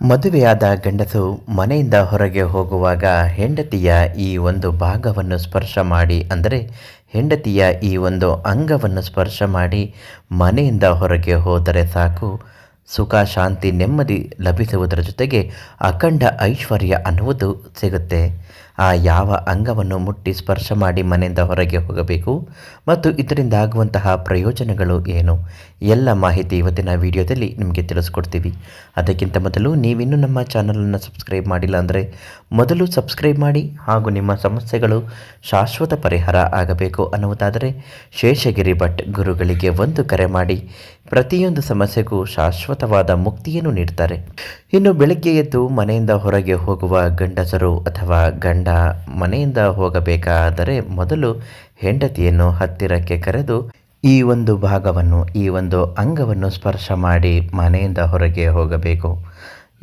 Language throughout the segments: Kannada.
ಮದುವೆಯಾದ ಗಂಡಸು ಮನೆಯಿಂದ ಹೊರಗೆ ಹೋಗುವಾಗ ಹೆಂಡತಿಯ ಈ ಒಂದು ಭಾಗವನ್ನು ಸ್ಪರ್ಶ ಮಾಡಿ, ಅಂದರೆ ಹೆಂಡತಿಯ ಈ ಒಂದು ಅಂಗವನ್ನು ಸ್ಪರ್ಶ ಮಾಡಿ ಮನೆಯಿಂದ ಹೊರಗೆ ಹೋದರೆ ಸಾಕು, ಸುಖ ಶಾಂತಿ ನೆಮ್ಮದಿ ಲಭಿಸುವುದರ ಜೊತೆಗೆ ಅಖಂಡ ಐಶ್ವರ್ಯ ಅನ್ನುವುದು ಸಿಗುತ್ತೆ. ಆ ಯಾವ ಅಂಗವನ್ನು ಮುಟ್ಟಿ ಸ್ಪರ್ಶ ಮಾಡಿ ಮನೆಯಿಂದ ಹೊರಗೆ ಹೋಗಬೇಕು ಮತ್ತು ಇದರಿಂದ ಆಗುವಂತಹ ಪ್ರಯೋಜನಗಳು ಏನು, ಎಲ್ಲ ಮಾಹಿತಿ ಇವತ್ತಿನ ವಿಡಿಯೋದಲ್ಲಿ ನಿಮಗೆ ತಿಳಿಸ್ಕೊಡ್ತೀವಿ. ಅದಕ್ಕಿಂತ ಮೊದಲು ನೀವಿನ್ನೂ ನಮ್ಮ ಚಾನಲನ್ನು ಸಬ್ಸ್ಕ್ರೈಬ್ ಮಾಡಿಲ್ಲ ಅಂದರೆ ಮೊದಲು ಸಬ್ಸ್ಕ್ರೈಬ್ ಮಾಡಿ, ಹಾಗೂ ನಿಮ್ಮ ಸಮಸ್ಯೆಗಳು ಶಾಶ್ವತ ಪರಿಹಾರ ಆಗಬೇಕು ಅನ್ನುವುದಾದರೆ ಶೇಷಗಿರಿ ಭಟ್ ಗುರುಗಳಿಗೆ ಒಂದು ಕರೆ ಮಾಡಿ ಪ್ರತಿಯೊಂದು ಸಮಸ್ಯೆಗೂ ಶಾಶ್ವತವಾದ ಮುಕ್ತಿಯನ್ನು ನೀಡ್ತಾರೆ. ಇನ್ನು ಬೆಳಗ್ಗೆ ಎದ್ದು ಮನೆಯಿಂದ ಹೊರಗೆ ಹೋಗುವ ಗಂಡಸರು ಅಥವಾ ಗಂಡ ಮನೆಯಿಂದ ಹೋಗಬೇಕಾದರೆ ಮೊದಲು ಹೆಂಡತಿಯನ್ನು ಹತ್ತಿರಕ್ಕೆ ಕರೆದು ಈ ಒಂದು ಭಾಗವನ್ನು, ಈ ಒಂದು ಅಂಗವನ್ನು ಸ್ಪರ್ಶ ಮಾಡಿ ಮನೆಯಿಂದ ಹೊರಗೆ ಹೋಗಬೇಕು.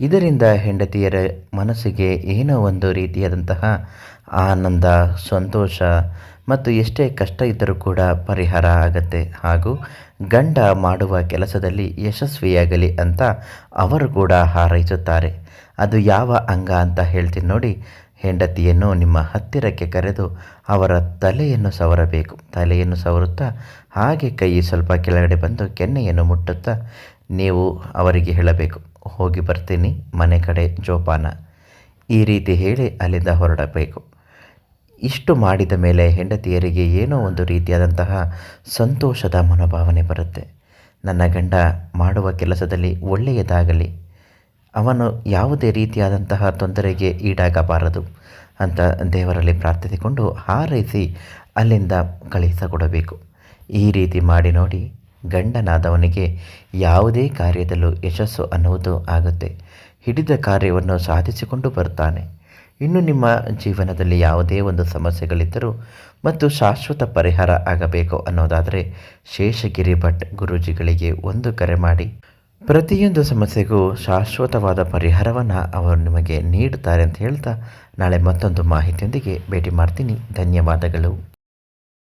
ಇದರಿಂದ ಹೆಂಡತಿಯರ ಮನಸ್ಸಿಗೆ ಏನೋ ಒಂದು ರೀತಿಯಾದಂತಹ ಆನಂದ, ಸಂತೋಷ ಮತ್ತು ಎಷ್ಟೇ ಕಷ್ಟ ಇದ್ದರೂ ಕೂಡ ಪರಿಹಾರ ಆಗತ್ತೆ. ಹಾಗೂ ಗಂಡ ಮಾಡುವ ಕೆಲಸದಲ್ಲಿ ಯಶಸ್ವಿಯಾಗಲಿ ಅಂತ ಅವರು ಕೂಡ ಹಾರೈಸುತ್ತಾರೆ. ಅದು ಯಾವ ಅಂಗ ಅಂತ ಹೇಳ್ತೀನಿ ನೋಡಿ. ಹೆಂಡತಿಯನ್ನು ನಿಮ್ಮ ಹತ್ತಿರಕ್ಕೆ ಕರೆದು ಅವರ ತಲೆಯನ್ನು ಸವರಬೇಕು. ತಲೆಯನ್ನು ಸವರುತ್ತಾ ಹಾಗೆ ಕೈ ಸ್ವಲ್ಪ ಕೆಳಗಡೆ ಬಂದು ಕೆನ್ನೆಯನ್ನು ಮುಟ್ಟುತ್ತಾ ನೀವು ಅವರಿಗೆ ಹೇಳಬೇಕು, ಹೋಗಿ ಬರ್ತೀನಿ ಮನೆ ಕಡೆ ಜೋಪಾನ, ಈ ರೀತಿ ಹೇಳಿ ಅಲ್ಲಿಂದ ಹೊರಡಬೇಕು. ಇಷ್ಟು ಮಾಡಿದ ಮೇಲೆ ಹೆಂಡತಿಯರಿಗೆ ಏನೋ ಒಂದು ರೀತಿಯಾದಂತಹ ಸಂತೋಷದ ಮನೋಭಾವನೆ ಬರುತ್ತೆ. ನನ್ನ ಗಂಡ ಮಾಡುವ ಕೆಲಸದಲ್ಲಿ ಒಳ್ಳೆಯದಾಗಲಿ, ಅವನು ಯಾವುದೇ ರೀತಿಯಾದಂತಹ ತೊಂದರೆಗೆ ಈಡಾಗಬಾರದು ಅಂತ ದೇವರಲ್ಲಿ ಪ್ರಾರ್ಥಿಸಿಕೊಂಡು ಹಾರೈಸಿ ಅಲ್ಲಿಂದ ಕಳುಹಿಸಿಕೊಡಬೇಕು. ಈ ರೀತಿ ಮಾಡಿ ನೋಡಿ, ಗಂಡನಾದವನಿಗೆ ಯಾವುದೇ ಕಾರ್ಯದಲ್ಲೂ ಯಶಸ್ಸು ಅನ್ನುವುದು ಆಗುತ್ತೆ. ಹಿಡಿದ ಕಾರ್ಯವನ್ನು ಸಾಧಿಸಿಕೊಂಡು ಬರ್ತಾನೆ. ಇನ್ನು ನಿಮ್ಮ ಜೀವನದಲ್ಲಿ ಯಾವುದೇ ಒಂದು ಸಮಸ್ಯೆಗಳಿದ್ದರೂ ಮತ್ತು ಶಾಶ್ವತ ಪರಿಹಾರ ಆಗಬೇಕು ಅನ್ನೋದಾದರೆ ಶೇಷಗಿರಿ ಭಟ್ ಗುರೂಜಿಗಳಿಗೆ ಒಂದು ಕರೆ ಮಾಡಿ ಪ್ರತಿಯೊಂದು ಸಮಸ್ಯೆಗೂ ಶಾಶ್ವತವಾದ ಪರಿಹಾರವನ್ನು ಅವರು ನಿಮಗೆ ನೀಡುತ್ತಾರೆ ಅಂತ ಹೇಳ್ತಾ ನಾಳೆ ಮತ್ತೊಂದು ಮಾಹಿತಿಯೊಂದಿಗೆ ಭೇಟಿ ಮಾಡ್ತೀನಿ. ಧನ್ಯವಾದಗಳು.